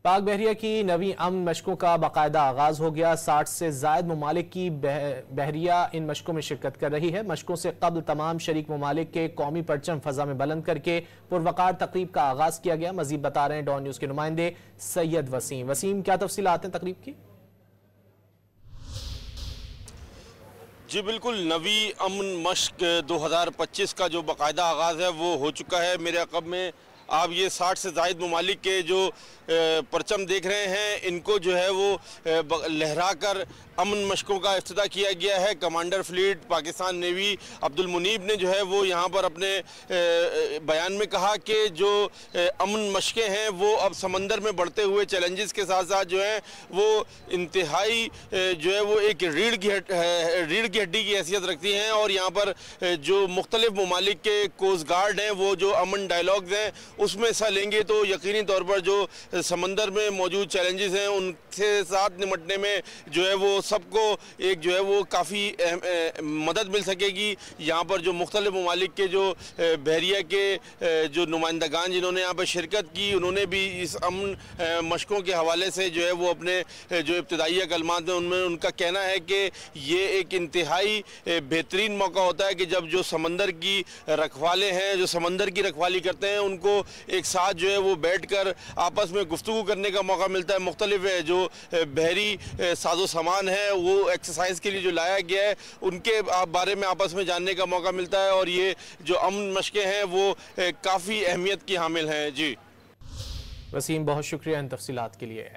पाक बहरिया की नवी अमन मशकों का बाकायदा आगाज हो गया। 60 से जायद ममालिक की बहरिया इन मशकों में शिरकत कर रही है। मशकों से कबल तमाम शरीक ममालिक के कौमी परचम फजा में बुलंद करके पुरवकार तकरीब का आगाज किया गया। मजीद बता रहे हैं डॉन न्यूज के नुमाइंदे सैयद वसीम। वसीम, क्या तफसीलात हैं तकरीब की? जी बिल्कुल, नवी अमन मश्क 2025 का जो बाकायदा आगाज़ है वो हो चुका है। मेरे अक़ब में आप ये 60 से ज़ायद ममालिक के जो परचम देख रहे हैं, इनको जो है वो लहरा कर अमन मशकों का इफ्तिताह किया गया है। Commander fleet Pakistan navy Abdul Munib ने जो है वो यहाँ पर अपने बयान में कहा कि जो अमन मशकें हैं वो अब समंदर में बढ़ते हुए चैलेंजेस के साथ साथ जो है वो इंतहाई जो है वो एक रीढ़ की हड्डी की हैसियत रखती हैं। और यहाँ पर जो मुख्तलिफ ममालिक के कोस्ट गार्ड हैं वो जो अमन डायलॉग्स हैं उसमें हिस्सा लेंगे, तो यकीनी तौर पर जो समंदर में मौजूद चैलेंजेस हैं उनसे साथ निपटने में जो है वो सबको एक जो है वो काफ़ी मदद मिल सकेगी। यहाँ पर जो मुख्तलिफ ममालिक के जो बहरिया के जो नुमाइंदगान जिन्होंने यहाँ पर शिरकत की, उन्होंने भी इस अमन मशकों के हवाले से जो है वो अपने जो इब्तदाई कलमात हैं उनमें उनका कहना है कि ये एक इंतहाई बेहतरीन मौका होता है कि जब जो समंदर की रखवाले हैं, जो समंदर की रखवाली करते हैं, उनको एक साथ जो है वो बैठकर आपस में गुफ्तगू करने का मौका मिलता है। मुख्तलिफ जो बहरी साजो सामान है वो एक्सरसाइज के लिए जो लाया गया है उनके बारे में आपस में जानने का मौका मिलता है। और ये जो अमन मशकें हैं वो काफ़ी अहमियत की हामिल हैं। जी वसीम, बहुत शुक्रिया इन तफसीलात के लिए।